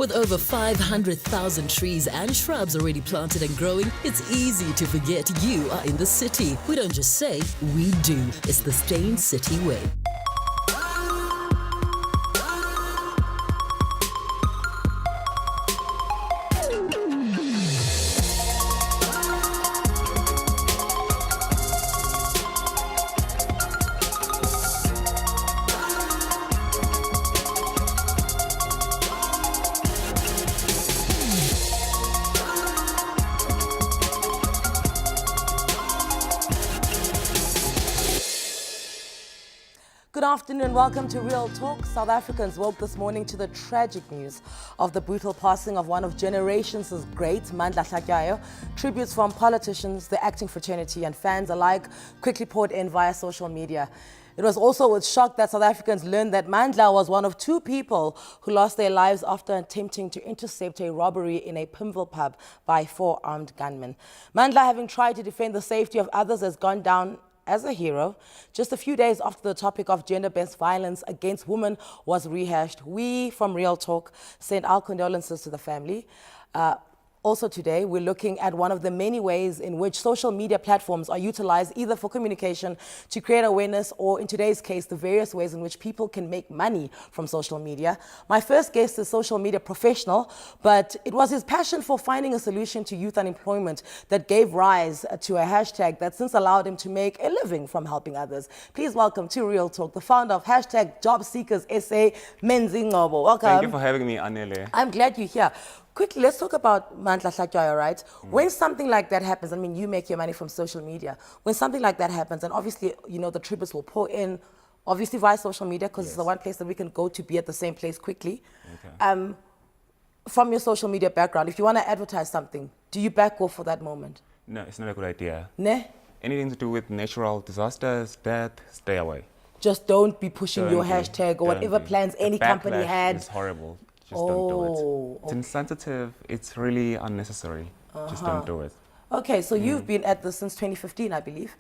With over 500,000 trees and shrubs already planted and growing, it's easy to forget you are in the city. We don't just say, we do. It's the Stain City way. Good afternoon, welcome to Real Talk. South Africans woke this morning to the tragic news of the brutal passing of one of generations' great, Mphela. Tributes from politicians, the acting fraternity and fans alike quickly poured in via social media. It was also with shock that South Africans learned that Mphela was one of two people who lost their lives after attempting to intercept a robbery in a Pimville pub by 4 armed gunmen. Mphela, having tried to defend the safety of others, has gone down as a hero. Just a few days after the topic of gender-based violence against women was rehashed, we from Real Talk send our condolences to the family. Also today, we're looking at one of the many ways in which social media platforms are utilized either for communication, to create awareness, or in today's case, the various ways in which people can make money from social media. My first guest is a social media professional, but it was his passion for finding a solution to youth unemployment that gave rise to a hashtag that since allowed him to make a living from helping others. Please welcome to Real Talk, the founder of hashtag JobSeekersSA, Menzingobo. Welcome. Thank you for having me, Anele. I'm glad you're here. Quickly, let's talk about Mphela, right? When something like that happens, I mean, you make your money from social media. When something like that happens, and obviously, you know, the tributes will pour in, obviously via social media, because it's the one place that we can go to be at the same place quickly. Okay. From your social media background, if you want to advertise something, do you back off for that moment? No, it's not a good idea. Ne? Anything to do with natural disasters, death, stay away. Just don't be pushing your hashtag or whatever plans any company had. It's horrible. Just don't do it. It's insensitive. It's really unnecessary. Just don't do it. Okay, so you've been at this since 2015, I believe.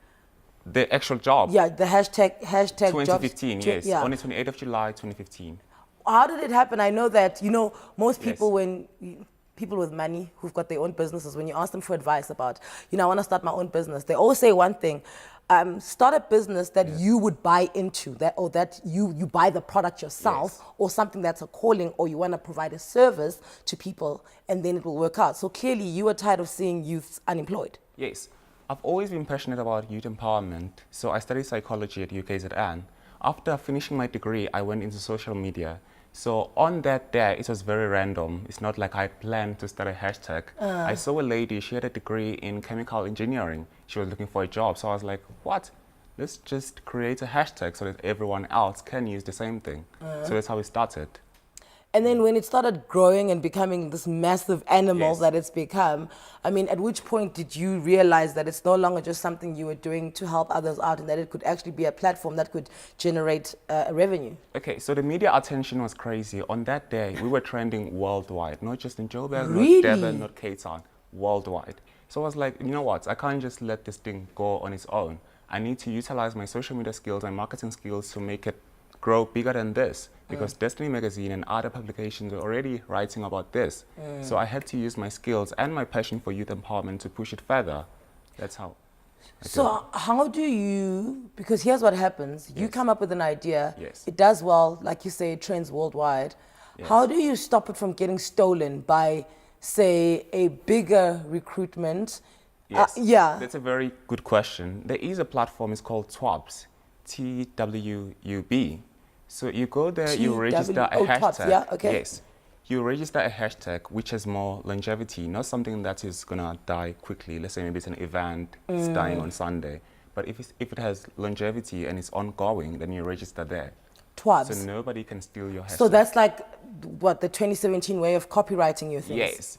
The actual job? Yeah, the hashtag 2015, jobs, yes. Yeah. On the 28th of July, 2015. How did it happen? I know that, you know, most people people with money who've got their own businesses, when you ask them for advice about, you know, I want to start my own business, they always say one thing. Start a business that you would buy into, that you buy the product yourself, or something that's a calling, or you want to provide a service to people, and then it will work out. So clearly you are tired of seeing youth unemployed. Yes. I've always been passionate about youth empowerment, so I studied psychology at UKZN. After finishing my degree, I went into social media. So on that day, it was very random. It's not like I planned to start a hashtag. I saw a lady, she had a degree in chemical engineering. She was looking for a job. So I was like, what? Let's just create a hashtag so that everyone else can use the same thing. So that's how we started. And then when it started growing and becoming this massive animal that it's become, I mean, at which point did you realize that it's no longer just something you were doing to help others out, and that it could actually be a platform that could generate revenue? Okay, so the media attention was crazy. On that day, we were trending worldwide, not just in Joburg, really? not Durban, not Cape Town, worldwide. So I was like, you know what, I can't just let this thing go on its own. I need to utilize my social media skills and marketing skills to make it grow bigger than this, because Destiny Magazine and other publications are already writing about this. So I had to use my skills and my passion for youth empowerment to push it further. That's how. So how do you, because here's what happens, you come up with an idea, it does well, like you say, it trends worldwide. How do you stop it from getting stolen by, say, a bigger recruitment? That's a very good question. There is a platform, it's called TWUB, TWUB. So you go there, you register a hashtag. Yes. You register a hashtag which has more longevity, not something that is gonna die quickly. Let's say maybe it's an event, it's dying on Sunday. But if it has longevity and it's ongoing, then you register there. TWUB. So nobody can steal your hashtag. So that's like, what, the 2017 way of copywriting your things? Yes.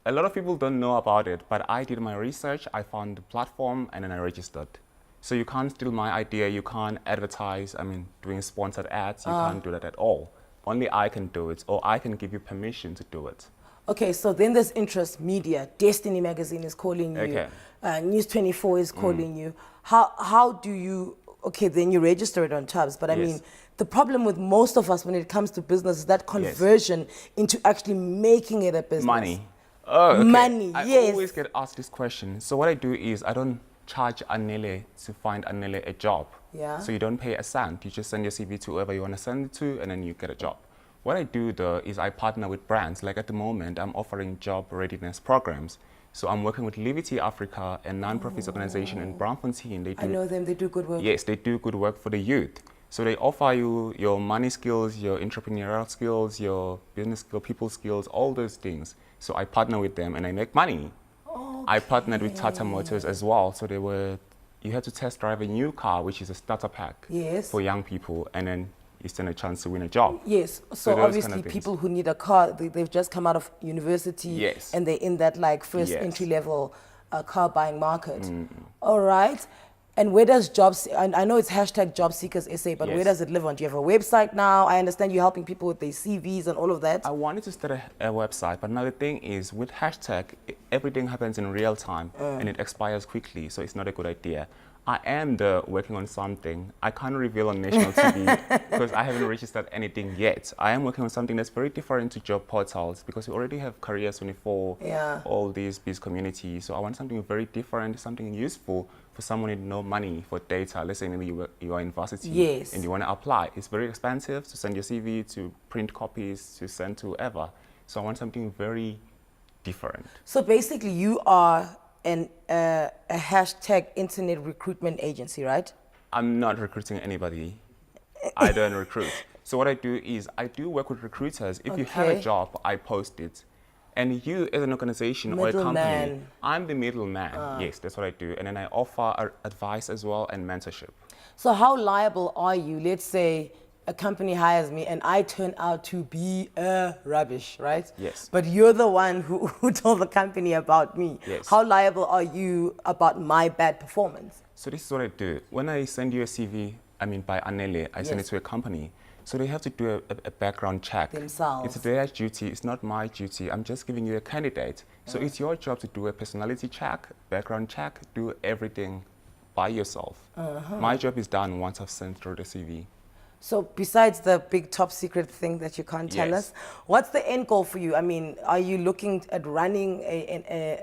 A lot of people don't know about it, but I did my research, I found the platform, and then I registered. So you can't steal my idea, you can't advertise, I mean, doing sponsored ads, you can't do that at all. Only I can do it, or I can give you permission to do it. Okay, so then there's interest media. Destiny Magazine is calling you. News 24 is calling you. How do you okay, then you register it on Chubbs. But I Yes. mean, the problem with most of us when it comes to business is that conversion into actually making it a business. Money. Oh, okay. Money, I yes. always get asked this question. So what I do is I don't charge Anele to find Anele a job. Yeah. So you don't pay a cent. You just send your CV to whoever you want to send it to, and then you get a job. What I do though is I partner with brands. Like at the moment, I'm offering job readiness programs. So I'm working with Liberty Africa, a non-profit organization in Braamfontein. They do, I know them, they do good work. yes, they do good work for the youth. So they offer you your money skills, your entrepreneurial skills, your business skills, people skills, all those things. So I partner with them and I make money. Okay. I partnered with Tata Motors as well. So you had to test drive a new car, which is a starter pack Yes. for young people, and then you stand a chance to win a job. Yes, so So those obviously kind of things. people who need a car, they've just come out of university, Yes. and they're in that like first Yes. entry level car buying market. All right, and where does I know it's hashtag job seekers SA, but where Yes. does it live on? Do you have a website now? I understand you're helping people with their CVs and all of that. I wanted to start a website, but now the thing is, with hashtag, everything happens in real time and it expires quickly, so it's not a good idea. I am working on something. I can't reveal on national TV because I haven't registered anything yet. I am working on something that's very different to job portals because we already have Careers 24, Yeah. all these communities. So I want something very different, something useful for someone with no money for data. Let's say maybe you are in varsity Yes. and you want to apply. It's very expensive to send your CV, to print copies, to send to whoever. So I want something very different. So basically, you are a hashtag internet recruitment agency, right? I'm not recruiting anybody. I don't recruit. So what I do is I do work with recruiters. If you have a Okay. job, I post it. And you as an organization or a company, Middleman. I'm the middleman. Yes, that's what I do. And then I offer advice as well and mentorship. So how liable are you? Let's say a company hires me and I turn out to be rubbish, right? Yes. But you're the one who told the company about me. Yes. How liable are you about my bad performance? So this is what I do. When I send you a CV, by Anele, I send it Yes. to a company. So they have to do a background check. Themselves. It's their duty, it's not my duty. I'm just giving you a candidate. So it's your job to do a personality check, background check, do everything by yourself. My job is done once I've sent through the CV. So besides the big top secret thing that you can't tell Yes. us, what's the end goal for you? I mean, are you looking at running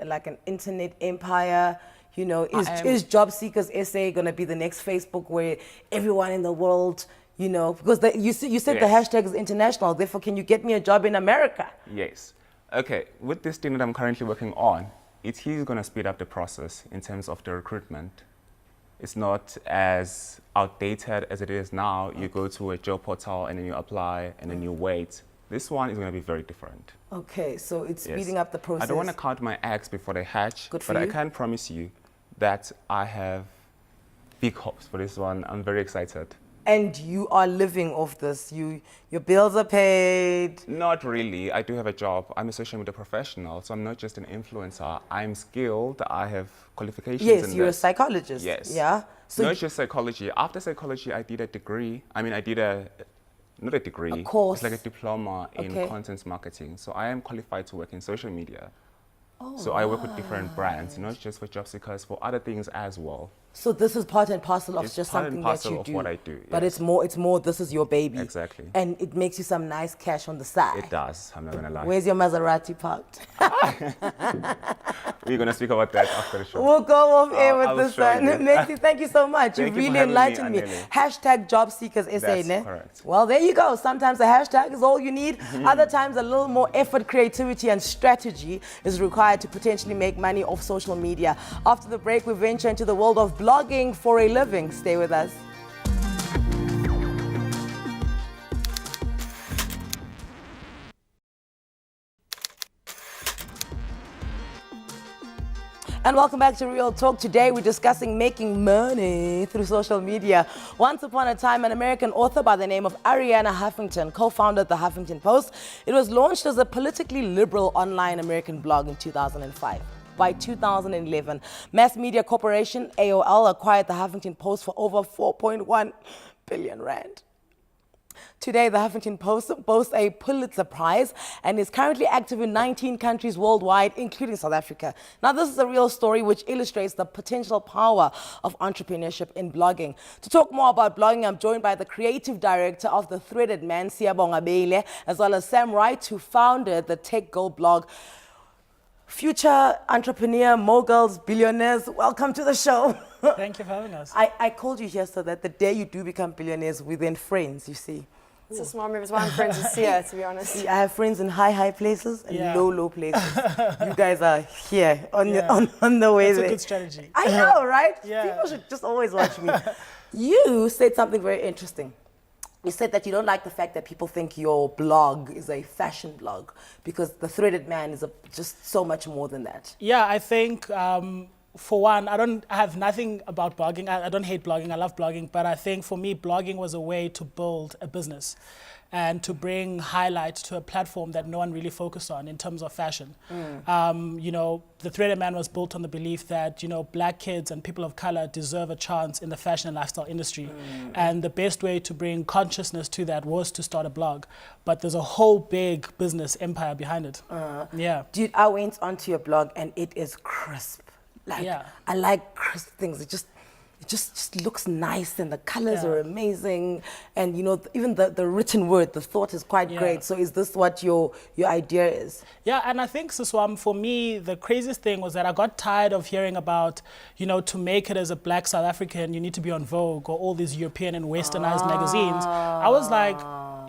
like an internet empire? You know, is Job Seekers SA going to be the next Facebook where everyone in the world, you know, because you said the Yes. hashtag is international, therefore can you get me a job in America? Yes. Okay, with this thing that I'm currently working on, it's going to speed up the process in terms of the recruitment. It's not as outdated as it is now. You go to a job portal and then you apply and then you wait. This one is going to be very different. Okay, so it's Yes. speeding up the process. I don't want to count my eggs before they hatch, Good for but I you. can promise you that I have big hopes for this one. I'm very excited. And you are living off this. Your bills are paid. Not really. I do have a job. I'm a social media professional, so I'm not just an influencer. I'm skilled. I have qualifications Yes, in you're this. a psychologist. Yes. Yeah. So Not just psychology. After psychology, I did a degree. I did not a degree. A course. It's like a diploma in Okay. content marketing. So I am qualified to work in social media. So I work with different brands, not just for job seekers, for other things as well. So this is part and parcel of It's just part and something parcel that you of do. what I do, But yes. it's more. This is your baby. Exactly. And it makes you some nice cash on the side. It does. I'm not gonna lie. Where's your Maserati parked? We're gonna speak about that after the show. We'll go off air with I'll this show one. you. Maxi, thank you so much. You Thank you for really having me, enlightened me. Anele. Hashtag Job Seekers SA, That's ne? correct. Well, there you go. Sometimes a hashtag is all you need. Other times a little more effort, creativity, and strategy is required to potentially make money off social media. After the break, we venture into the world of blogging for a living. Stay with us. And welcome back to Real Talk. Today we're discussing making money through social media. Once upon a time, an American author by the name of Arianna Huffington co-founded the Huffington Post. It was launched as a politically liberal online American blog in 2005. By 2011, Mass Media Corporation, AOL, acquired the Huffington Post for over 4.1 billion rand. Today, the Huffington Post boasts a Pulitzer Prize and is currently active in 19 countries worldwide, including South Africa. Now, this is a real story which illustrates the potential power of entrepreneurship in blogging. To talk more about blogging, I'm joined by the creative director of The Threaded Man, Anele, as well as Sam Wright, who founded the Tech Girl blog. Future entrepreneur, moguls, billionaires, welcome to the show. Thank you for having us. I called you here so that the day you do become billionaires, we're then friends, you see. It's a small move. It's why I'm friends with Sia, to be honest. See, I have friends in high places and Yeah. low places. You guys are here on the way That's there. a good strategy. I know, right? Yeah. People should just always watch me. You said something very interesting. You said that you don't like the fact that people think your blog is a fashion blog because The Threaded Man is just so much more than that. Yeah, I think for one, I have nothing about blogging. I don't hate blogging. I love blogging, but I think for me, blogging was a way to build a business and to bring highlight to a platform that no one really focused on in terms of fashion. You know, The Threaded Man was built on the belief that, you know, black kids and people of color deserve a chance in the fashion and lifestyle industry. And the best way to bring consciousness to that was to start a blog. But there's a whole big business empire behind it. Yeah. Dude, I went onto your blog and it is crisp. Like, Yeah. I like crisp things. It just looks nice and the colors Yeah. are amazing. And, you know, even the written word, the thought is quite Yeah. great. So is this what your idea is? Yeah, and I think, Siswam, for me, the craziest thing was that I got tired of hearing about, you know, to make it as a black South African, you need to be on Vogue or all these European and westernized magazines. I was like,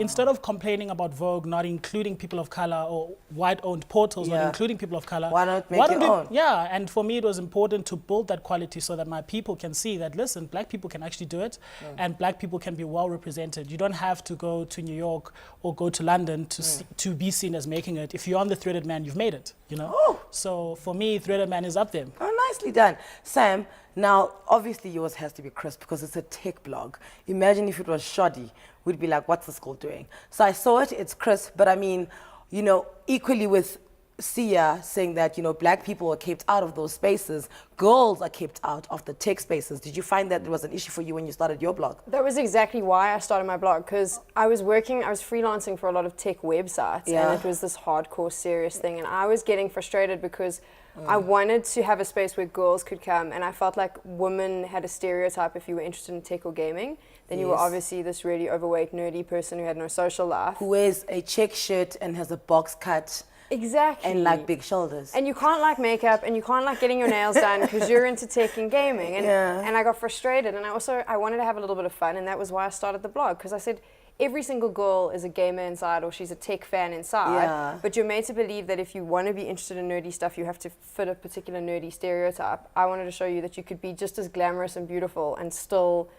instead of complaining about Vogue not including people of color or white-owned portals not including people of color, Why not make your own? Yeah, and for me, it was important to build that quality so that my people can see that, listen, black people can actually do it and black people can be well represented. You don't have to go to New York or go to London to be seen as making it. If you're on The Threaded Man, you've made it, you know? Oh. So for me, Threaded Man is up there. Oh, nicely done. Sam, now, obviously yours has to be crisp because it's a tech blog. Imagine if it was shoddy. We'd be like, what's the school doing? So I saw it, it's crisp, but I mean, you know, equally with Sia saying that, you know, black people are kept out of those spaces, girls are kept out of the tech spaces. Did you find that it was an issue for you when you started your blog? That was exactly why I started my blog, because I was freelancing for a lot of tech websites, and it was this hardcore serious thing, and I was getting frustrated because I wanted to have a space where girls could come, and I felt like women had a stereotype if you were interested in tech or gaming. Then you were obviously this really overweight, nerdy person who had no social life. Who wears a check shirt and has a box cut. Exactly. And like big shoulders. And you can't like makeup and you can't like getting your nails done because you're into tech and gaming. And I got frustrated, and I wanted to have a little bit of fun, and that was why I started the blog, because I said, every single girl is a gamer inside or she's a tech fan inside, but you're made to believe that if you want to be interested in nerdy stuff, you have to fit a particular nerdy stereotype. I wanted to show you that you could be just as glamorous and beautiful and still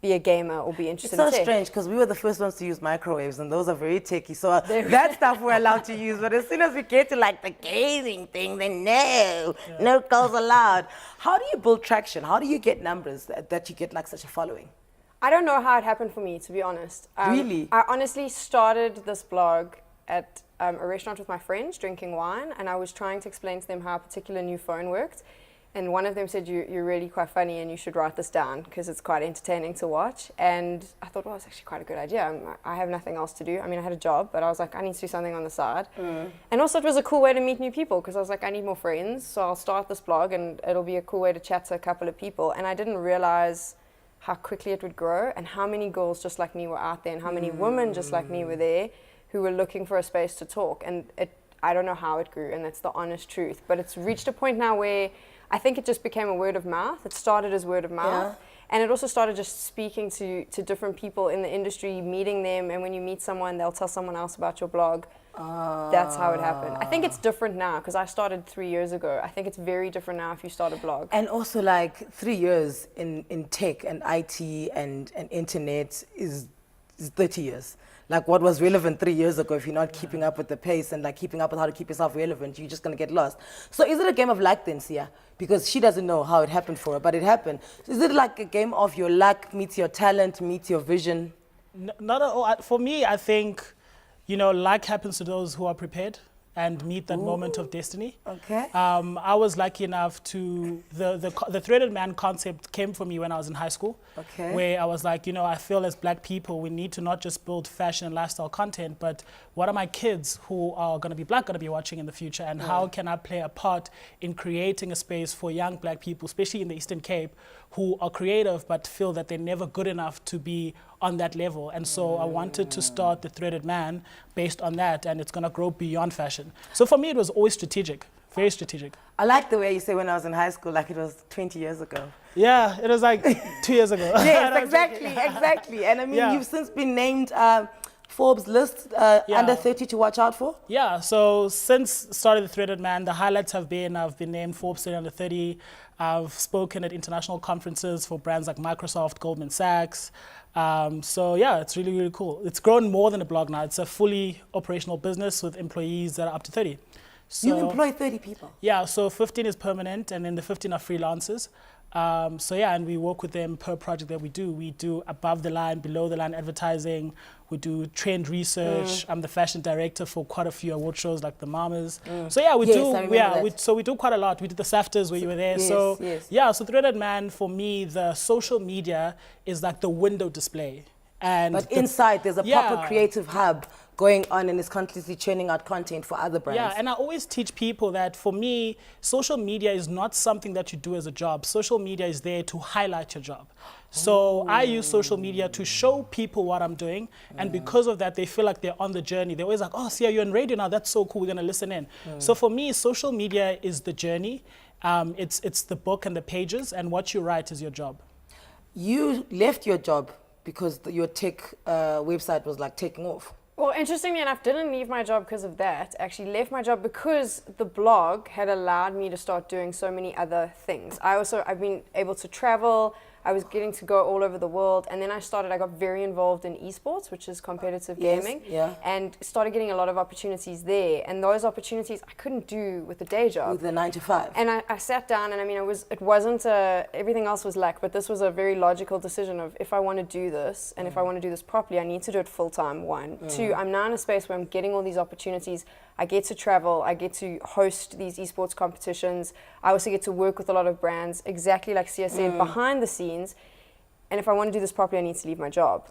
be a gamer or be interested in It's so tech. strange because we were the first ones to use microwaves and those are very techy. So that stuff we're allowed to use. But as soon as we get to like the gaming thing, then no girls allowed. How do you build traction? How do you get numbers that you get like such a following? I don't know how it happened for me, to be honest. Really? I honestly started this blog at a restaurant with my friends drinking wine, and I was trying to explain to them how a particular new phone worked. And one of them said, you're really quite funny and you should write this down because it's quite entertaining to watch. And I thought, well, it's actually quite a good idea. I have nothing else to do. I mean, I had a job, but I was like, I need to do something on the side. And also it was a cool way to meet new people because I was like, I need more friends. So I'll start this blog and it'll be a cool way to chat to a couple of people. And I didn't realize how quickly it would grow and how many girls just like me were out there and how many women just like me were there who were looking for a space to talk. And I don't know how it grew, and that's the honest truth. But it's reached a point now where I think it just became a word of mouth. It started as word of mouth. And it also started just speaking to different people in the industry, meeting them. And when you meet someone, they'll tell someone else about your blog. That's how it happened. I think it's different now because I started 3 years ago. I think it's very different now if you start a blog. And also like 3 years in tech and IT and internet is 30 years. Like what was relevant 3 years ago, if you're not keeping up with the pace and like keeping up with how to keep yourself relevant, you're just gonna get lost. So is it a game of luck then, Sia? Because she doesn't know how it happened for her, but it happened. So is it like a game of your luck meets your talent, meets your vision? Not at all. For me, I think, you know, luck happens to those who are prepared. and meet that moment of destiny. Okay. I was lucky enough to, the threaded man concept came for me when I was in high school. Okay. Where I was like, I feel as black people, we need to not just build fashion and lifestyle content, but what are my kids who are going to be black going to be watching in the future, and how can I play a part in creating a space for young black people, especially in the Eastern Cape, who are creative but feel that they're never good enough to be on that level. And so I wanted to start the Threaded Man based on that, and it's going to grow beyond fashion. So for me, it was always strategic, very strategic. I like the way you say when I was in high school, like it was 20 years ago. Yeah, it was like 2 years ago. Yes, exactly. And I mean, you've since been named Forbes list under 30 to watch out for? Yeah, so since started the Threaded Man, the highlights have been, I've been named Forbes under 30. I've spoken at international conferences for brands like Microsoft, Goldman Sachs. So yeah, it's really, really cool. It's grown more than a blog now. It's a fully operational business with employees that are up to 30. So, you employ 30 people? Yeah, so 15 is permanent, and then the 15 are freelancers. So yeah, and we work with them per project that we do. We do above the line, below the line advertising. We do trend research. I'm the fashion director for quite a few award shows like the Mamas. So yeah, we do quite a lot. We did the SAFTAs where you were there. Yeah, so Threaded Man, for me, the social media is like the window display. But inside, there's a proper creative hub going on and is constantly churning out content for other brands. Yeah, and I always teach people that for me, social media is not something that you do as a job. Social media is there to highlight your job. So I use social media to show people what I'm doing, and because of that, they feel like they're on the journey. They're always like, oh, Sia, you're on radio now, that's so cool, we're gonna listen in. So for me, social media is the journey. It's the book and the pages, and what you write is your job. You left your job because your tech website was like taking off. Well, interestingly enough, didn't leave my job because of that. Actually left my job because the blog had allowed me to start doing so many other things. I've been able to travel. I was getting to go all over the world, and then I got very involved in esports, which is competitive gaming, and started getting a lot of opportunities there. And those opportunities I couldn't do with the day job. With the 9 to 5. And I sat down, and I mean, it wasn't everything else was lack, but this was a very logical decision of if I want to do this, and if I want to do this properly, I need to do it full time. 1, 2, I'm now in a space where I'm getting all these opportunities. I get to travel, I get to host these esports competitions. I also get to work with a lot of brands, exactly like Sia said, behind the scenes. And if I want to do this properly, I need to leave my job.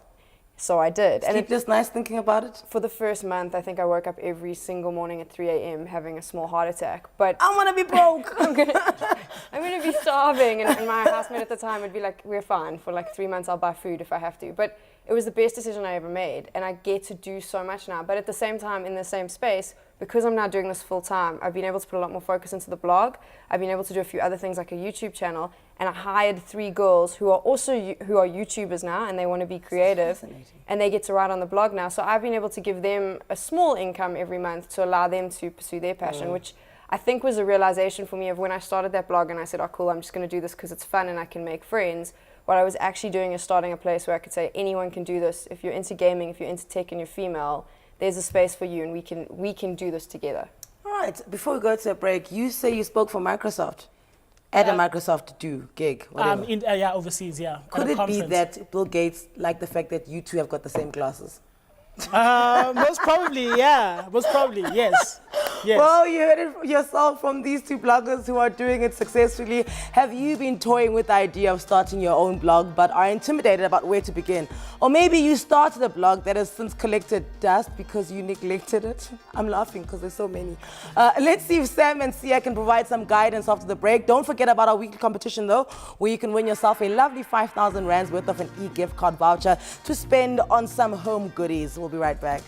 So I did. And it's just nice thinking about it? For the first month, I think I woke up every single morning at 3 a.m. having a small heart attack. But I want to be broke. I'm gonna be starving. And my housemate at the time would be like, we're fine. For like 3 months, I'll buy food if I have to. But it was the best decision I ever made. And I get to do so much now. But at the same time, in the same space, because I'm now doing this full time, I've been able to put a lot more focus into the blog. I've been able to do a few other things like a YouTube channel. And I hired 3 girls who are YouTubers now, and they want to be creative, and they get to write on the blog now. So I've been able to give them a small income every month to allow them to pursue their passion, which I think was a realization for me of when I started that blog and I said, oh cool, I'm just going to do this because it's fun and I can make friends. What I was actually doing is starting a place where I could say anyone can do this. If you're into gaming, if you're into tech and you're female, there's a space for you, and we can do this together. All right, before we go to a break, you say you spoke for Microsoft. At a Microsoft gig, whatever. Overseas, yeah. Could it be that Bill Gates liked the fact that you two have got the same glasses? Most probably, yes. Well, you heard it yourself from these 2 bloggers who are doing it successfully. Have you been toying with the idea of starting your own blog but are intimidated about where to begin? Or maybe you started a blog that has since collected dust because you neglected it? I'm laughing because there's so many. Let's see if Sam and Sia can provide some guidance after the break. Don't forget about our weekly competition though, where you can win yourself a lovely 5,000 rands worth of an e-gift card voucher to spend on some home goodies. We'll be right back.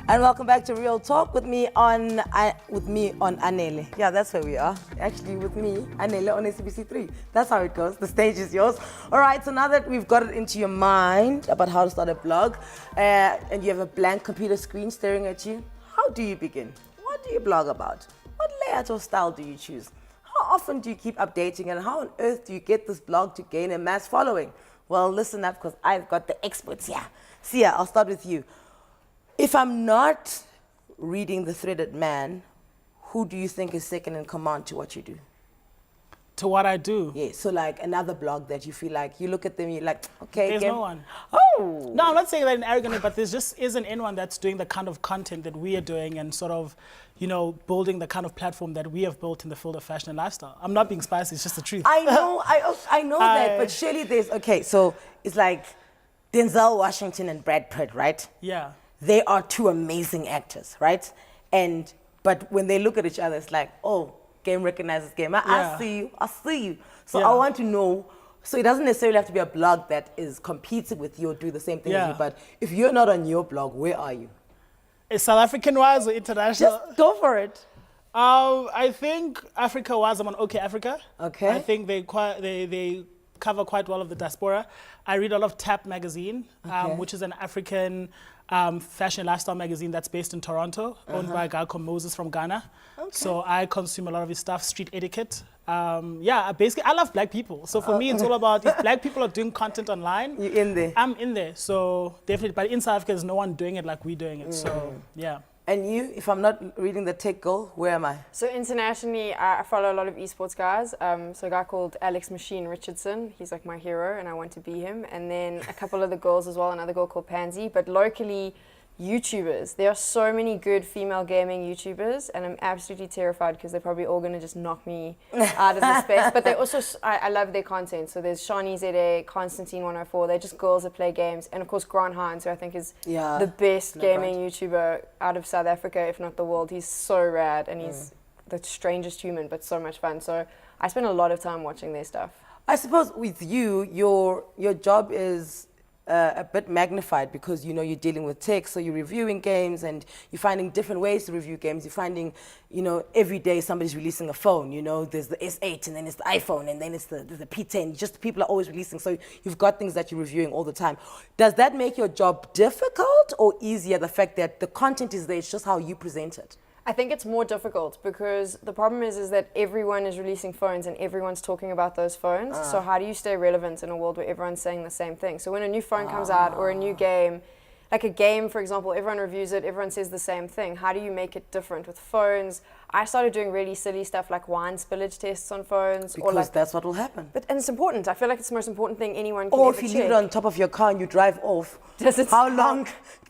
And welcome back to Real Talk with me on Anele. Yeah, that's where we are. Actually, with me, Anele on SABC3. That's how it goes. The stage is yours. All right, so now that we've got it into your mind about how to start a blog, and you have a blank computer screen staring at you, how do you begin? What do you blog about? What layout or style do you choose? How often do you keep updating, and how on earth do you get this blog to gain a mass following? Well, listen up, because I've got the experts here. Sia, I'll start with you. If I'm not reading The Threaded Man, who do you think is second in command to what you do? To what I do. Yeah, so like another blog that you feel like, you look at them, you're like, okay. There's no one. Oh! No, I'm not saying that in arrogantly, but there just isn't anyone that's doing the kind of content that we are doing and sort of, building the kind of platform that we have built in the field of fashion and lifestyle. I'm not being spicy, it's just the truth. I know that, but surely there's, okay, so it's like Denzel Washington and Brad Pitt, right? Yeah. They are two amazing actors, right? But when they look at each other, it's like, oh, game recognizes game. I see you. So I want to know, so it doesn't necessarily have to be a blog that is competing with you or do the same thing as you, but if you're not on your blog, where are you? Is South African-wise or international? Just go for it. I think Africa-wise, I'm on OK Africa. Okay. I think they cover quite well of the diaspora. I read a lot of Tap magazine, which is an African fashion lifestyle magazine that's based in Toronto, owned by a guy called Moses from Ghana. Okay. So I consume a lot of his stuff, street etiquette. Basically, I love black people. So for me, it's all about if black people are doing content online, you're in there. I'm in there. So definitely, but in South Africa, there's no one doing it like we're doing it. So yeah. And you, if I'm not reading the tech girl, where am I? So internationally, I follow a lot of esports guys. So a guy called Alex Machine Richardson, he's like my hero and I want to be him. And then a couple of the girls as well, another girl called Pansy. But locally, YouTubers. There are so many good female gaming YouTubers and I'm absolutely terrified because they're probably all going to just knock me out of the space. But they also, I love their content. So there's Shani ZA, Constantine 104. They're just girls that play games. And of course, Grant Hines, who I think is the best gaming YouTuber out of South Africa, if not the world. He's so rad and he's the strangest human, but so much fun. So I spend a lot of time watching their stuff. I suppose with you, your job is a bit magnified because you're dealing with tech, so you're reviewing games and you're finding different ways to review games. You're finding, every day somebody's releasing a phone. There's the S8 and then it's the iPhone and then it's the P10. Just people are always releasing, so you've got things that you're reviewing all the time. Does that make your job difficult or easier? The fact that the content is there, it's just how you present it. I think it's more difficult because the problem is that everyone is releasing phones and everyone's talking about those phones. So how do you stay relevant in a world where everyone's saying the same thing? So when a new phone comes out or a new game, like a game, for example, everyone reviews it, everyone says the same thing. How do you make it different with phones? I started doing really silly stuff like wine spillage tests on phones. Because that's what will happen. And it's important. I feel like it's the most important thing anyone can Or ever if you check. leave it on top of your car and you drive off, how long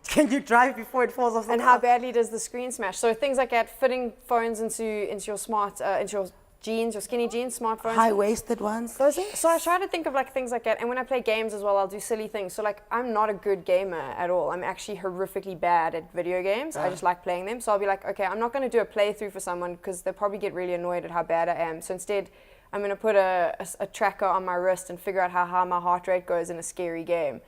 can you drive before it falls off the and car? how badly does the screen smash? So things like that, fitting phones into your smart, into your jeans, your skinny jeans, smartphones. High-waisted ones. Those things. So I try to think of like things like that. And when I play games as well, I'll do silly things. So like I'm not a good gamer at all. I'm actually horrifically bad at video games. I just like playing them. So I'll be like, okay, I'm not going to do a playthrough for someone because they'll probably get really annoyed at how bad I am. So instead, I'm going to put a tracker on my wrist and figure out how high my heart rate goes in a scary game.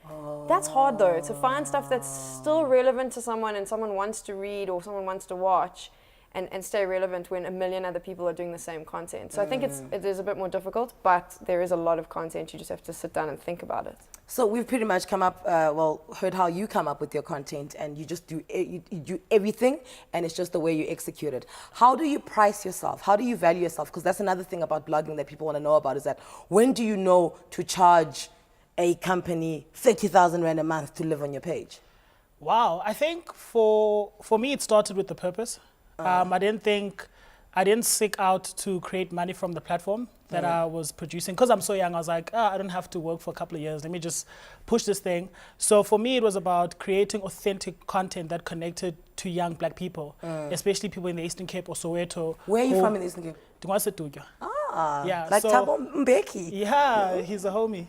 That's hard though, to find stuff that's still relevant to someone and someone wants to read or someone wants to watch and stay relevant when a million other people are doing the same content. So I think it is a bit more difficult, but there is a lot of content. You just have to sit down and think about it. So we've pretty much come up, heard how you come up with your content and you just do, you do everything and it's just the way you execute it. How do you price yourself? How do you value yourself? Because that's another thing about blogging that people want to know about is that when do you know to charge a company 30,000 Rand a month to live on your page? Wow, I think for me it started with the purpose. I didn't seek out to create money from the platform that I was producing. Because I'm so young, I was like, I don't have to work for a couple of years. Let me just push this thing. So for me, it was about creating authentic content that connected to young black people, especially people in the Eastern Cape or Soweto. Where are you from in the Eastern Cape? Yeah, like Thabo Mbeki. Yeah, he's a homie.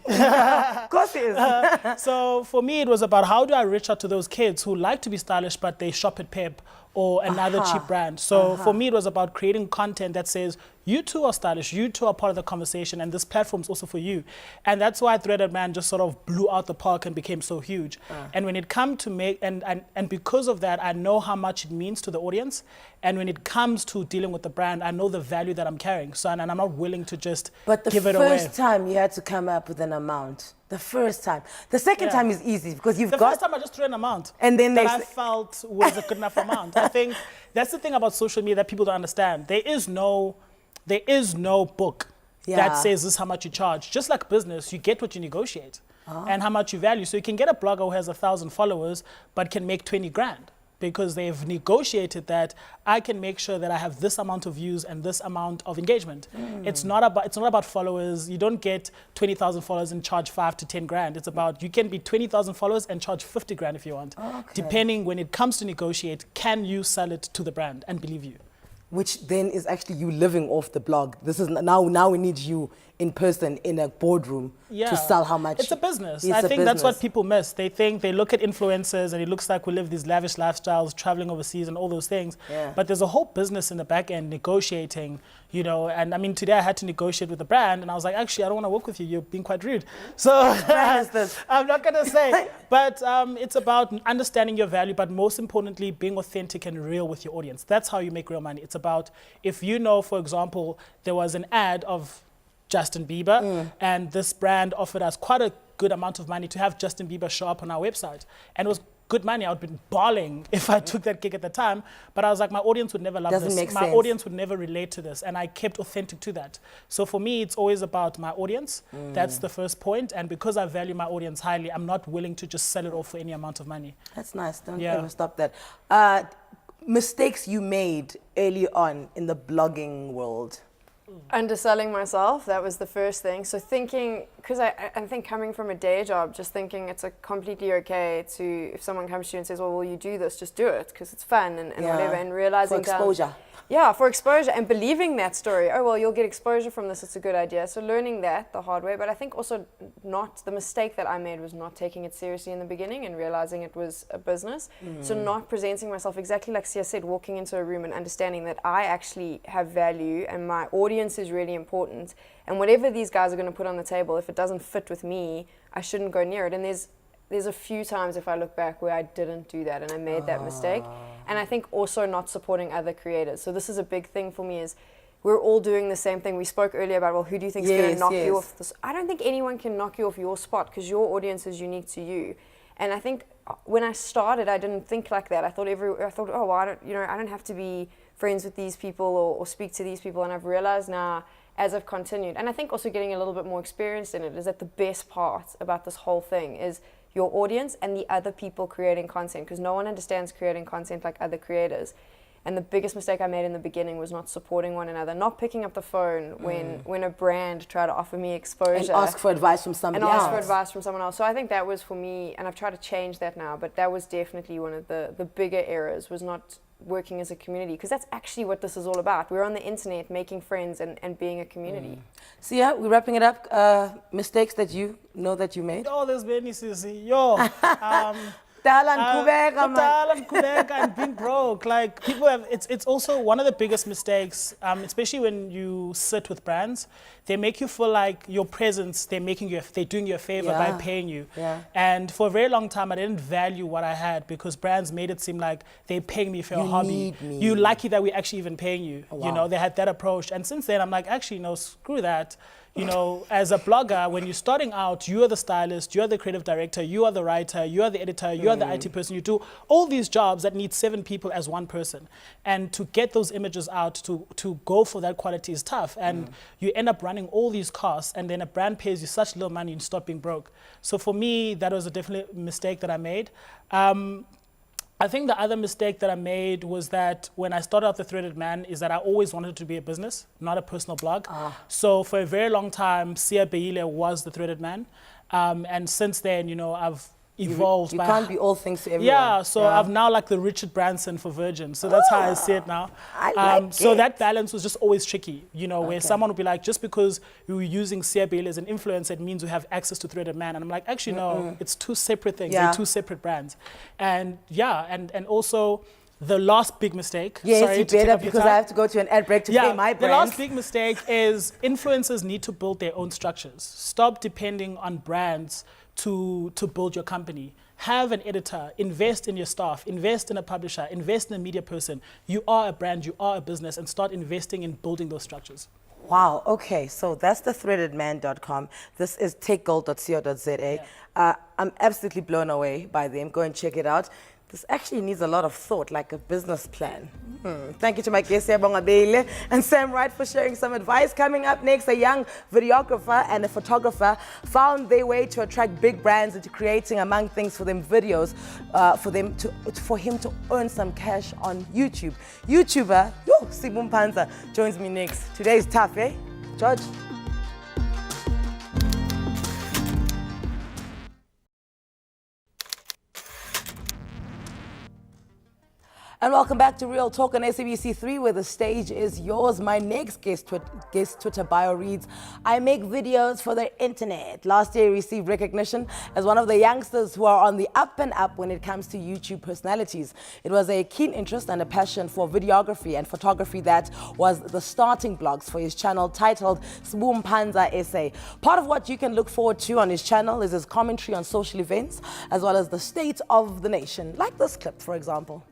Of course he is. So for me, it was about how do I reach out to those kids who like to be stylish, but they shop at Pep or another cheap brand. So for me, it was about creating content that says, you too are stylish, you too are part of the conversation, and this platform's also for you. And that's why Threaded Man just sort of blew out the park and became so huge. And when it comes to make, and because of that, I know how much it means to the audience. And when it comes to dealing with the brand, I know the value that I'm carrying. So, and I'm not willing to just give it away. But the first time you had to come up with an amount. The first time. The second time is easy because the first time I just threw an amount and then that I felt was a good enough amount. I think that's the thing about social media that people don't understand. There is no book that says this is how much you charge. Just like business, you get what you negotiate and how much you value. So you can get a blogger who has 1,000 followers but can make 20 grand. because they've negotiated that I can make sure that I have this amount of views and this amount of engagement. It's not about followers. You don't get 20,000 followers and charge 5 to 10 grand. It's about you can be 20,000 followers and charge 50 grand if you want. Depending when it comes to negotiate, can you sell it to the brand and believe you? Which then is actually you living off the blog. This is now we need you in person in a boardroom to sell how much. It's a business. I think that's what people miss. They think they look at influencers and it looks like we live these lavish lifestyles, traveling overseas and all those things. But there's a whole business in the back end negotiating, you know, and I mean, today I had to negotiate with the brand and I was like, actually, I don't want to work with you. You're being quite rude. So I'm not going to say, but it's about understanding your value, but most importantly, being authentic and real with your audience. That's how you make real money. It's about, if you know, for example, there was an ad of Justin Bieber, and this brand offered us quite a good amount of money to have Justin Bieber show up on our website. And it was good money. I would have been bawling if I took that gig at the time. But I was like, my audience would never love this. My audience would never relate to this. And I kept authentic to that. So for me, it's always about my audience. That's the first point. And because I value my audience highly, I'm not willing to just sell it off for any amount of money. That's nice. Don't ever stop that. Mistakes you made early on in the blogging world? Underselling myself, that was the first thing. So thinking, because I think coming from a day job, just thinking it's a completely okay to, if someone comes to you and says, well, will you do this, just do it, because it's fun and whatever, and realizing for exposure. For exposure, and believing that story. Oh, well, you'll get exposure from this, it's a good idea. So learning that the hard way, but I think also the mistake that I made was not taking it seriously in the beginning and realizing it was a business. So not presenting myself exactly like Sia said, walking into a room and understanding that I actually have value and my audience is really important. And whatever these guys are going to put on the table, if it doesn't fit with me, I shouldn't go near it. And there's a few times, if I look back, where I didn't do that and I made that mistake. And I think also not supporting other creators. So this is a big thing for me, is we're all doing the same thing. We spoke earlier about, well, who do you think is going to knock you off this? I don't think anyone can knock you off your spot because your audience is unique to you. And I think when I started, I didn't think like that. I thought, oh, well, I don't have to be friends with these people or speak to these people. And I've realized now, as I've continued, and I think also getting a little bit more experience in it, is that the best part about this whole thing is your audience and the other people creating content, because no one understands creating content like other creators. And the biggest mistake I made in the beginning was not supporting one another, not picking up the phone when a brand tried to offer me exposure. And ask for advice from somebody else. And ask for advice from someone else. So I think that was for me, and I've tried to change that now, but that was definitely one of the bigger errors, was not working as a community, because that's actually what this is all about. We're on the internet making friends and being a community. So yeah, we're wrapping it up. Mistakes that you know that you made? Oh, there's many, Sissy. Yo. And being broke. Like, people have, it's also one of the biggest mistakes, especially when you sit with brands. They make you feel like your presence, they're doing you a favor by paying you. And for a very long time, I didn't value what I had because brands made it seem like they're paying me for a hobby. You're lucky that we're actually even paying you. You know, they had that approach. And since then, I'm like, actually, no, screw that. You know, as a blogger, when you're starting out, you are the stylist, you are the creative director, you are the writer, you are the editor, you are the IT person. You do all these jobs that need 7 people as one person. And to get those images out, to go for that quality is tough. And you end up running all these costs, and then a brand pays you such little money and you stop being broke. So for me, that was a definite mistake that I made. I think the other mistake that I made was that when I started out The Threaded Man, is that I always wanted it to be a business, not a personal blog. So for a very long time, Sia Beile was The Threaded Man. And since then, you know, I've evolved. You can't be all things to everyone. Yeah, so I'm now like the Richard Branson for Virgin. So that's how I see it now. So that balance was just always tricky, you know, where someone would be like, just because we were using Sia Beile as an influencer, it means we have access to Threaded Man. And I'm like, actually, no, it's two separate things. They're two separate brands. And and also, the last big mistake. Yes, you better, because I have to go to an ad break to pay my brand. The last big mistake is influencers need to build their own structures. Stop depending on brands to build your company. Have an editor, invest in your staff, invest in a publisher, invest in a media person. You are a brand, you are a business, and start investing in building those structures. Wow, okay, so that's thethreadedman.com. This is takegold.co.za. I'm absolutely blown away by them. Go and check it out. This actually needs a lot of thought, like a business plan. Thank you to my guests, Anele and Sam Wright, for sharing some advice. Coming up next, a young videographer and a photographer found their way to attract big brands into creating, among things, for them videos for him to earn some cash on YouTube. YouTuber Sibu Mphela joins me next. Today's tough, eh, George? And welcome back to Real Talk on SABC3, where the stage is yours. My next guest Twitter bio reads, I make videos for the internet. Last year, he received recognition as one of the youngsters who are on the up and up when it comes to YouTube personalities. It was a keen interest and a passion for videography and photography that was the starting blocks for his channel, titled Sibu Mphela SA. Part of what you can look forward to on his channel is his commentary on social events, as well as the state of the nation, like this clip, for example.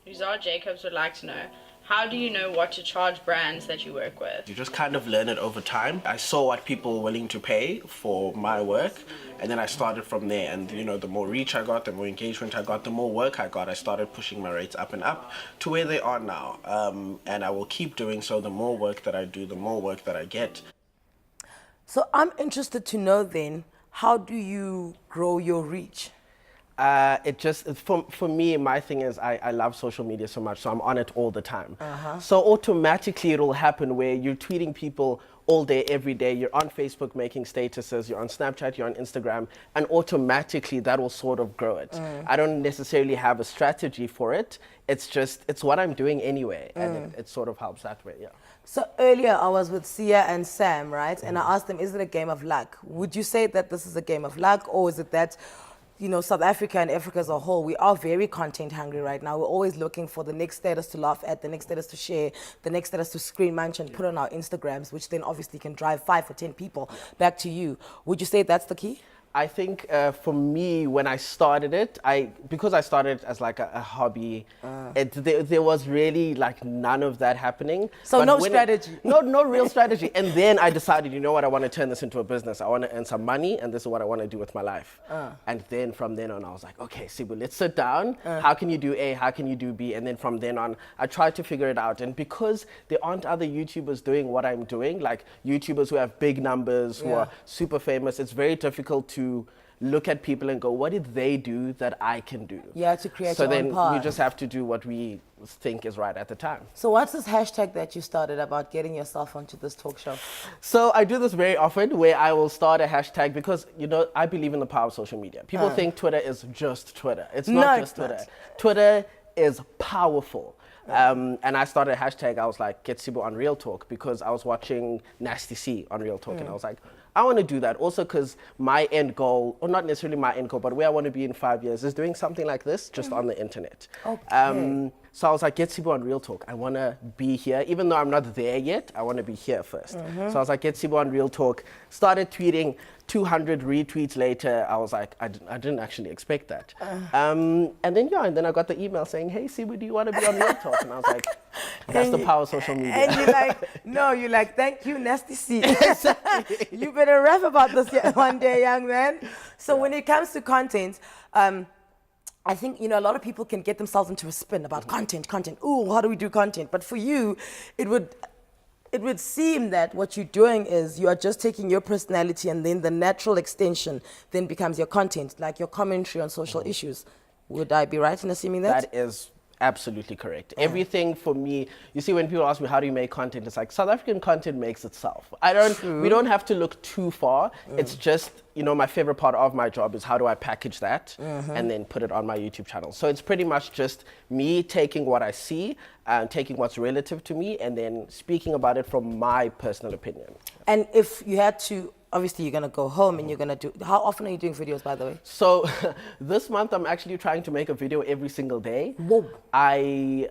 Rizal Jacobs would like to know, how do you know what to charge brands that you work with? You just kind of learn it over time. I saw what people were willing to pay for my work, and then I started from there. And you know, the more reach I got, the more engagement I got, the more work I got, I started pushing my rates up and up to where they are now. And I will keep doing so. The more work that I do, the more work that I get. So I'm interested to know then, how do you grow your reach? For me, my thing is I love social media so much, so I'm on it all the time. So automatically it'll happen where you're tweeting people all day, every day. You're on Facebook making statuses, you're on Snapchat, you're on Instagram, and automatically that will sort of grow it. I don't necessarily have a strategy for it. It's what I'm doing anyway, and it sort of helps that way, yeah. So earlier I was with Sia and Sam, right? And I asked them, is it a game of luck? Would you say that this is a game of luck, or is it that, you know, South Africa and Africa as a whole, we are very content hungry right now. We're always looking for the next status to laugh at, the next status to share, the next status to screen munch and put on our Instagrams, which then obviously can drive 5 or 10 people back to you. Would you say that's the key? I think for me, when I started it, because I started as like a hobby, there was really like none of that happening. So but no strategy? No real strategy. And then I decided, you know what, I want to turn this into a business. I want to earn some money, and this is what I want to do with my life. And then from then on, I was like, okay, Sibu, let's sit down. How can you do A? How can you do B? And then from then on, I tried to figure it out. And because there aren't other YouTubers doing what I'm doing, like YouTubers who have big numbers, who are super famous, it's very difficult to look at people and go, what did they do that I can do? Yeah, to create so your own path. So then you just have to do what we think is right at the time. So what's this hashtag that you started about getting yourself onto this talk show? So I do this very often, where I will start a hashtag because, you know, I believe in the power of social media. People think Twitter is just Twitter. It's not just Twitter. Twitter is powerful. And I started a hashtag. I was like, get Sibu on Real Talk, because I was watching Nasty C on Real Talk, and I was like, I want to do that. Also because my end goal, or not necessarily my end goal, but where I want to be in 5 years is doing something like this just on the internet. Okay. So I was like, get Sibu on Real Talk. I want to be here. Even though I'm not there yet, I want to be here first. So I was like, get Sibu on Real Talk. Started tweeting. 200 retweets later, I was like, I didn't actually expect that. And then I got the email saying, hey, Sibu, do you want to be on Real Talk? And I was like, that's the power of social media. And you're like, no, you're like, thank you, Nasty C. You better rap about this one day, young man. So when it comes to content, I think, you know, a lot of people can get themselves into a spin about content. Ooh, how do we do content? But for you, it would seem that what you're doing is you are just taking your personality, and then the natural extension then becomes your content, like your commentary on social issues. Would I be right in assuming that? That is absolutely correct. Everything for me, you see, when people ask me how do you make content, it's like South African content makes itself. We don't have to look too far. It's just, you know, my favorite part of my job is how do I package that and then put it on my YouTube channel. So it's pretty much just me taking what I see and taking what's relative to me and then speaking about it from my personal opinion. And if you had to, obviously you're going to go home and you're going to do, how often are you doing videos, by the way? So this month I'm actually trying to make a video every single day. Whoa. I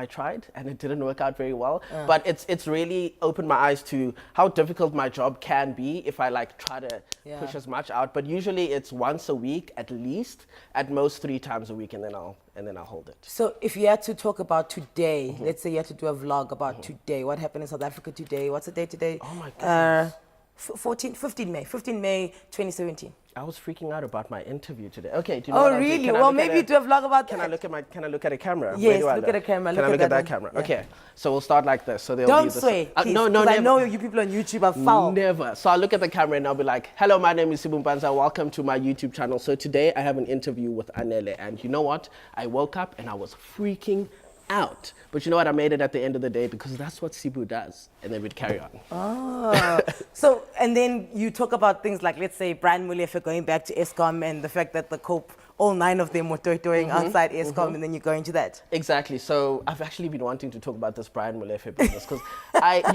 tried and it didn't work out very well, but it's really opened my eyes to how difficult my job can be if I like try to push as much out. But usually it's once a week at least, at most 3 times a week, and then I'll hold it. So if you had to talk about today, let's say you had to do a vlog about today, what happened in South Africa today? What's the day today? Oh my goodness. 15 May 2017. I was freaking out about my interview today. Okay, do you know what Oh, I'll do? really? Can I Well, look at maybe do a vlog about Can that. I look at a camera? Yes, Where do I look at a camera. Can I look at that camera? Yeah. Okay, so we'll start like this. So there'll Don't be this. sway, please, No, 'cause I never. know you people on YouTube are foul. Never. So I'll look at the camera and I'll be like, hello, my name is Sibu Mpanza. Welcome to my YouTube channel. So today I have an interview with Anele. And you know what? I woke up and I was freaking out. But you know what? I made it at the end of the day because that's what Sibu does. And then we'd carry on. Oh. So, and then you talk about things like, let's say, Brian Mulefe going back to ESCOM and the fact that the COPE, all 9 of them were doing outside ESCOM, and then you go into that. Exactly. So I've actually been wanting to talk about this Brian Mulefe business because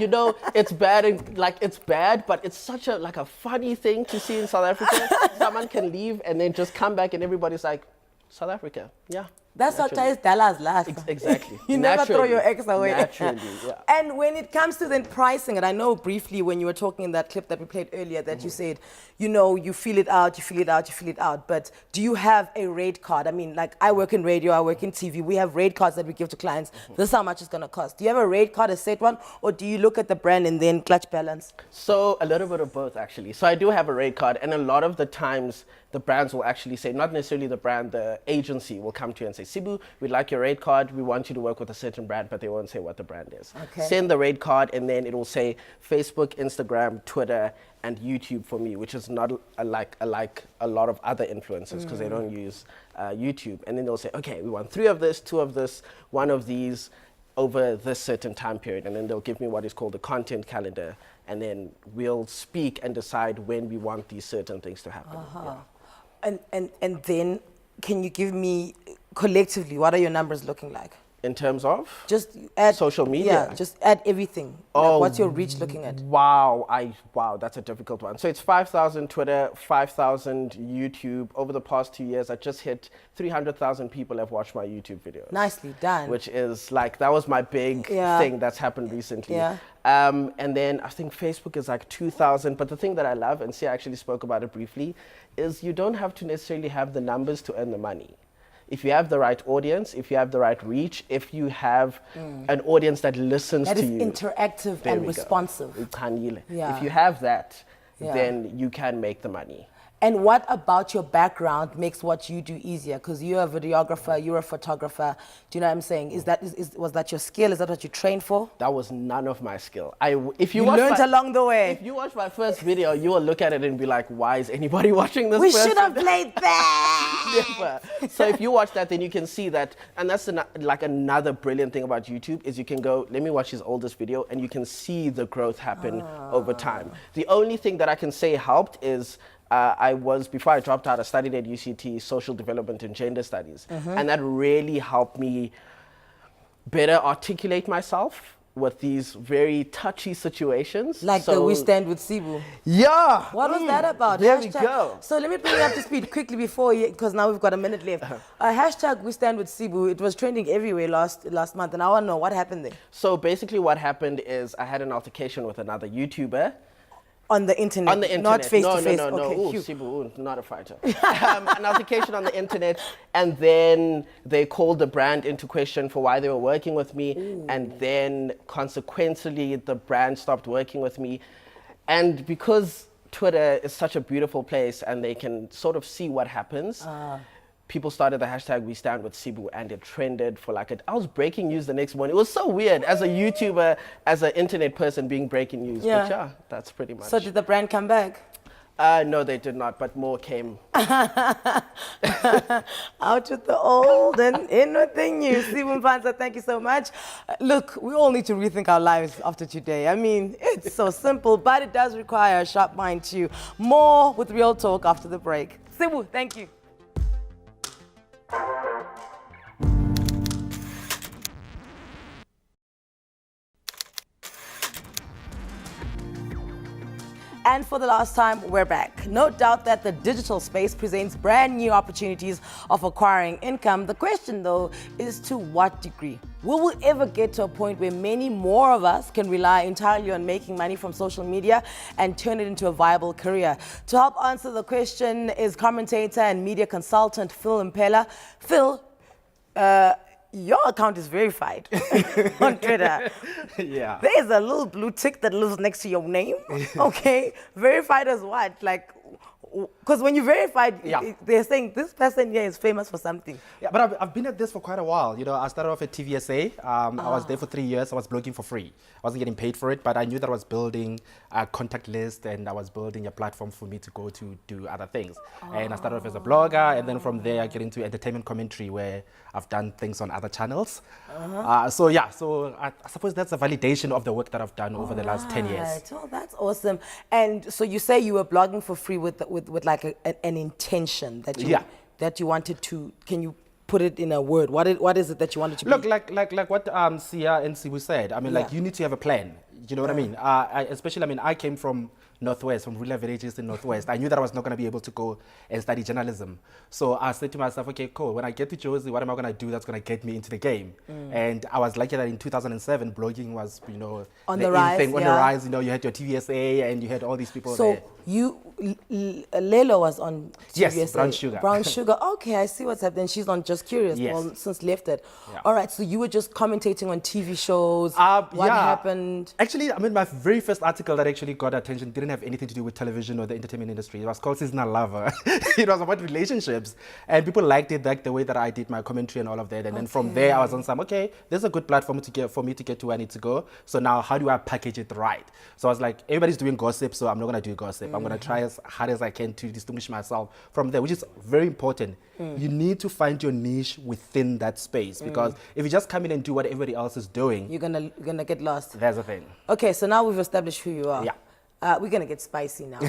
you know, it's bad and it's bad, but it's such a funny thing to see in South Africa. Someone can leave and then just come back and everybody's like, South Africa, yeah. That's what ties Dallas last. Exactly. You never throw your ex away. Naturally, yeah. And when it comes to then pricing, and I know briefly when you were talking in that clip that we played earlier that you said, you know, you feel it out, but do you have a rate card? I mean, like I work in radio, I work in TV, we have rate cards that we give to clients. This is how much it's going to cost. Do you have a rate card, a set one, or do you look at the brand and then clutch balance? So a little bit of both actually. So I do have a rate card, and a lot of the times the brands will actually say, not necessarily the brand, the agency will come to you and say, Sibu, we'd like your rate card. We want you to work with a certain brand, but they won't say what the brand is. Okay. Send the rate card, and then it will say Facebook, Instagram, Twitter, and YouTube for me, which is not like a lot of other influencers because they don't use YouTube. And then they'll say, okay, we want 3 of this, 2 of this, 1 of these over this certain time period. And then they'll give me what is called a content calendar. And then we'll speak and decide when we want these certain things to happen. Yeah. And then can you give me collectively, what are your numbers looking like? In terms of? Just add social media? Yeah, just add everything. Oh, like what's your reach looking at? Wow, that's a difficult one. So it's 5,000 Twitter, 5,000 YouTube. Over the past 2 years, I just hit 300,000 people have watched my YouTube videos. Nicely done. Which is like, that was my big thing that's happened recently. Yeah. And then I think Facebook is like 2,000. But the thing that I love, and Sia actually spoke about it briefly, is you don't have to necessarily have the numbers to earn the money. If you have the right audience, if you have the right reach, if you have an audience that listens to you. That is interactive and responsive. If you have that, then you can make the money. And what about your background makes what you do easier? Because you're a videographer, you're a photographer. Do you know what I'm saying? Was that your skill? Is that what you trained for? That was none of my skill. If you learned along the way. If you watch my first video, you will look at it and be like, why is anybody watching this? We should have played that. Never. So if you watch that, then you can see that. And that's another brilliant thing about YouTube is you can go, let me watch his oldest video, and you can see the growth happen over time. The only thing that I can say helped is before I dropped out, I studied at UCT, Social Development and Gender Studies. And that really helped me better articulate myself with these very touchy situations. Like the We Stand with Sibu. Yeah. What was that about? There we go. So let me bring you up to speed quickly before, because now we've got a minute left. Hashtag We Stand with Sibu, it was trending everywhere last month, and I want to know what happened there. So basically what happened is I had an altercation with another YouTuber. On the internet? On the internet. Not face to face? No. Okay, Sibu, not a fighter. An altercation on the internet, and then they called the brand into question for why they were working with me, and then consequently the brand stopped working with me. And because Twitter is such a beautiful place and they can sort of see what happens, people started the hashtag We Stand with Sibu, and it trended for I was breaking news the next morning. It was so weird as a YouTuber, as an internet person being breaking news. Yeah. But yeah, that's pretty much. So did the brand come back? No, they did not, but more came. Out with the old and in with the new. Sibu Mpanza, thank you so much. Look, we all need to rethink our lives after today. I mean, it's so simple, but it does require a sharp mind too. More with Real Talk after the break. Sibu, thank you. And for the last time, we're back. No doubt that the digital space presents brand new opportunities of acquiring income. The question, though, is to what degree? Will we ever get to a point where many more of us can rely entirely on making money from social media and turn it into a viable career? To help answer the question is commentator and media consultant Mphela. Phil, your account is verified on Twitter. Yeah. There's a little blue tick that lives next to your name. Okay, verified as what? Like, because when you verified, they're saying this person here is famous for something. Yeah, but I've been at this for quite a while. You know, I started off at TVSA. I was there for 3 years. I was blogging for free. I wasn't getting paid for it, but I knew that I was building a contact list and I was building a platform for me to go to do other things. And I started off as a blogger, and then from there I get into entertainment commentary where I've done things on other channels. So I suppose that's a validation of the work that I've done over the last 10 years. Oh, that's awesome. And so you say you were blogging for free with like an intention that you wanted to. Can you put it in a word? What is it that you wanted to look be? like what Sia and Sibu said? I mean, like, you need to have a plan. You know what I mean? I came from Northwest, from rural villages in Northwest. I knew that I was not going to be able to go and study journalism. So I said to myself, okay, cool. When I get to Jozi, what am I going to do that's going to get me into the game? And I was lucky that in 2007, blogging was, you know, on the rise. On the rise. You know, you had your TVSA and you had all these people there. Lelo was on TVSA. Yes, Brown Sugar. Brown Sugar. Okay, I see what's happening. She's on Just Curious. Yes. Well, since left it. Yeah. All right, so you were just commentating on TV shows. What happened? Actually, I mean, my very first article that actually got attention didn't have anything to do with television or the entertainment industry. It was called Seasonal Lover. It was about relationships. And people liked it, like the way that I did my commentary and all of that. And then from there, I was on some, okay, this is a good platform for me to get to where I need to go. So now how do I package it right? So I was like, everybody's doing gossip, so I'm not going to do gossip. I'm going to try as hard as I can to distinguish myself from there, which is very important. You need to find your niche within that space, because if you just come in and do what everybody else is doing, you're gonna get lost. That's the thing. Okay, so now we've established who you are. Yeah. We're gonna get spicy now.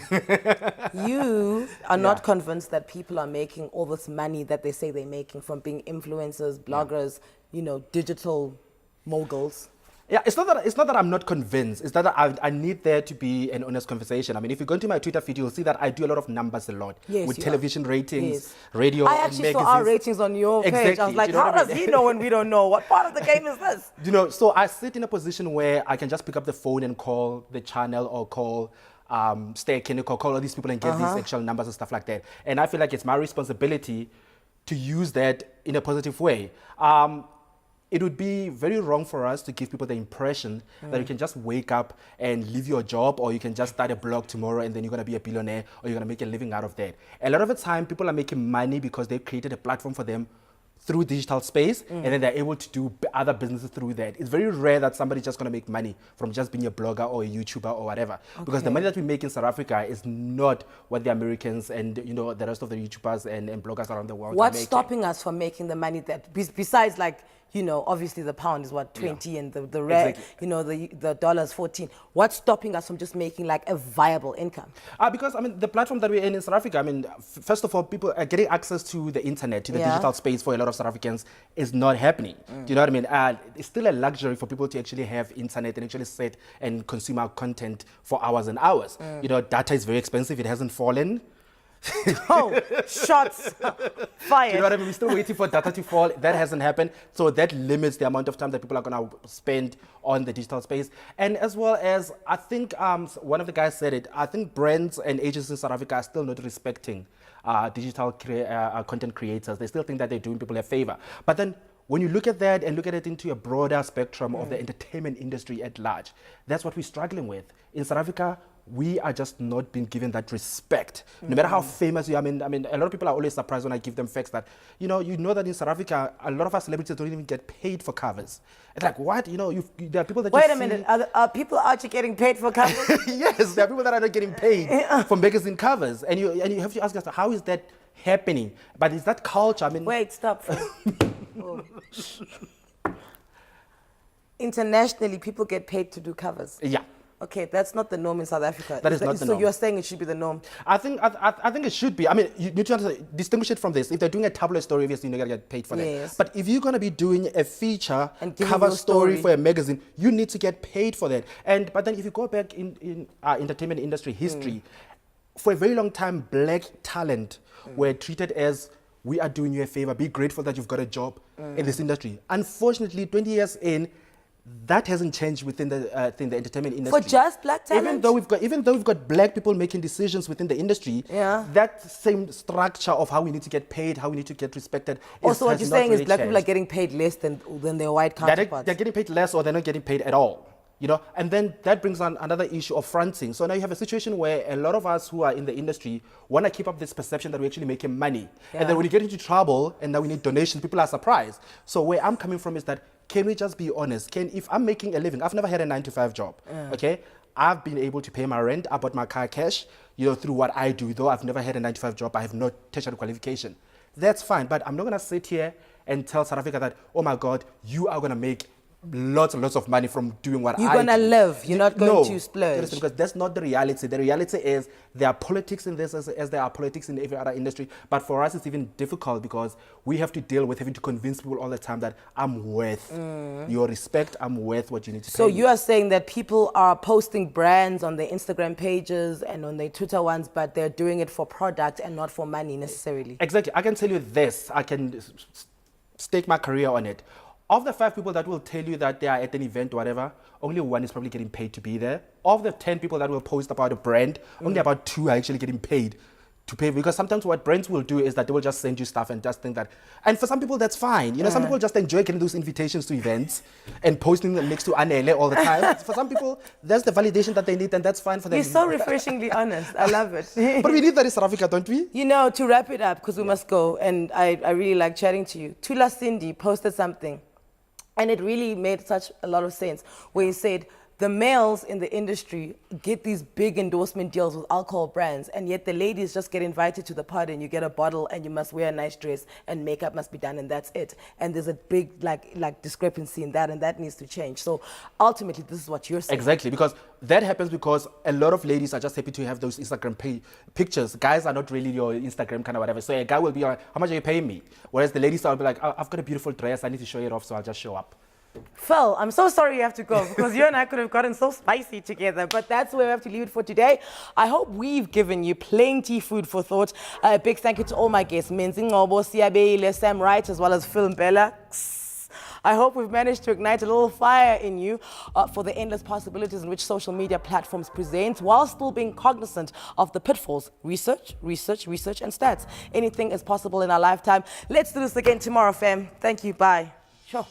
You are not convinced that people are making all this money that they say they're making from being influencers, bloggers, you know, digital moguls. Yeah, it's not that I'm not convinced. It's that I need there to be an honest conversation. I mean, if you go into my Twitter feed, you'll see that I do a lot of numbers a lot. Yes, with television ratings, yes. radio, I and actually magazines. saw our ratings on your page. Exactly. I was like, Do you know how what I does mean? he know when we don't know? What part of the game is this? You know, so I sit in a position where I can just pick up the phone and call the channel or call Stay Clinical, call all these people and get these actual numbers and stuff like that. And I feel like it's my responsibility to use that in a positive way. It would be very wrong for us to give people the impression that you can just wake up and leave your job, or you can just start a blog tomorrow and then you're going to be a billionaire or you're going to make a living out of that. A lot of the time, people are making money because they've created a platform for them through digital space, and then they're able to do other businesses through that. It's very rare that somebody's just going to make money from just being a blogger or a YouTuber or whatever. Because the money that we make in South Africa is not what the Americans and, you know, the rest of the YouTubers and bloggers around the world are What's making. stopping us from making the money that, besides like, you know, obviously the pound is what, 20 and the Exactly. you know, the dollar is 14. What's stopping us from just making like a viable income? Because, I mean, the platform that we're in South Africa, I mean, first of all, people are getting access to the internet, to the digital space for a lot of South Africans is not happening. Do you know what I mean? It's still a luxury for people to actually have internet and actually sit and consume our content for hours and hours. You know, data is very expensive. It hasn't fallen. Oh, shots fired. You know what I mean? We're still waiting for data to fall. That hasn't happened. So that limits the amount of time that people are going to spend on the digital space. And as well as, I think one of the guys said it, I think brands and agencies in South Africa are still not respecting digital content creators. They still think that they're doing people a favor. But then when you look at that and look at it into a broader spectrum of the entertainment industry at large, that's what we're struggling with. In South Africa, we are just not being given that respect. No matter how famous you are, I mean, a lot of people are always surprised when I give them facts that, you know that in South Africa, a lot of our celebrities don't even get paid for covers. It's like, what? You know, there are people that Wait a minute, are people actually getting paid for covers? Yes, there are people that are not getting paid for magazine covers. And you have to ask yourself, how is that happening? But is that culture? I mean, Wait, stop. Oh. Internationally, people get paid to do covers. Yeah. Okay, that's not the norm in South Africa. That is not the norm. So you're saying it should be the norm? I think it should be. I mean, you need to distinguish it from this. If they're doing a tabloid story, obviously you're going to get paid for Yes. that. But if you're going to be doing a feature And giving cover your story story. for a magazine, you need to get paid for that. But then if you go back in our entertainment industry history, for a very long time, black talent were treated as, we are doing you a favor, be grateful that you've got a job in this industry. Unfortunately, 20 years in, that hasn't changed within the entertainment industry. For just black talent? Even though we've got black people making decisions within the industry, that same structure of how we need to get paid, how we need to get respected. Also, what you're saying really is black changed. people are getting paid less than their white counterparts. They're getting paid less, or they're not getting paid at all. You know, and then that brings on another issue of fronting. So now you have a situation where a lot of us who are in the industry want to keep up this perception that we're actually making money. And then when you get into trouble and now we need donations, people are surprised. So where I'm coming from is that, can we just be honest? If I'm making a living, I've never had a 9-to-5 job, okay? I've been able to pay my rent. I bought my car cash, through what I do. Though I've never had a 9-to-5 job, I have no tertiary qualification. That's fine, but I'm not gonna sit here and tell South Africa that, oh my God, you are gonna make lots and lots of money from doing what You're gonna live. You're not going to splurge. Because that's not the reality. The reality is there are politics in this as there are politics in every other industry. But for us, it's even difficult because we have to deal with having to convince people all the time that I'm worth your respect. I'm worth what you need to pay. So you are saying that people are posting brands on their Instagram pages and on their Twitter ones, but they're doing it for product and not for money necessarily. Exactly. I can tell you this. I can stake my career on it. Of the 5 people that will tell you that they are at an event or whatever, only 1 is probably getting paid to be there. Of the 10 people that will post about a brand, only about 2 are actually getting paid to pay. Because sometimes what brands will do is that they will just send you stuff and just think that, and for some people that's fine. Some people just enjoy getting those invitations to events and posting them next to Anele all the time. For some people, that's the validation that they need, and that's fine for them. You're so refreshingly honest. I love it. But we need that in South Africa, don't we? To wrap it up, because we must go, and I really like chatting to you. Tula Cindy posted something. And it really made such a lot of sense where he said the males in the industry get these big endorsement deals with alcohol brands, and yet the ladies just get invited to the party and you get a bottle and you must wear a nice dress and makeup must be done and that's it. And there's a big like discrepancy in that, and that needs to change. So ultimately, this is what you're saying. Exactly, because that happens because a lot of ladies are just happy to have those Instagram pictures. Guys are not really your Instagram kind of whatever. So a guy will be like, how much are you paying me? Whereas the ladies will be like, I've got a beautiful dress, I need to show it off, so I'll just show up. Phil, I'm so sorry you have to go because you and I could have gotten so spicy together, but that's where we have to leave it for today. I hope we've given you plenty food for thought. A big thank you to all my guests, Menzi Ngobo, Siabeile, Sam Wright, as well as Phil Mphela. I hope we've managed to ignite a little fire in you for the endless possibilities in which social media platforms present, while still being cognizant of the pitfalls. Research, and stats. Anything is possible in our lifetime. Let's do this again tomorrow, fam. Thank you. Bye. Sure.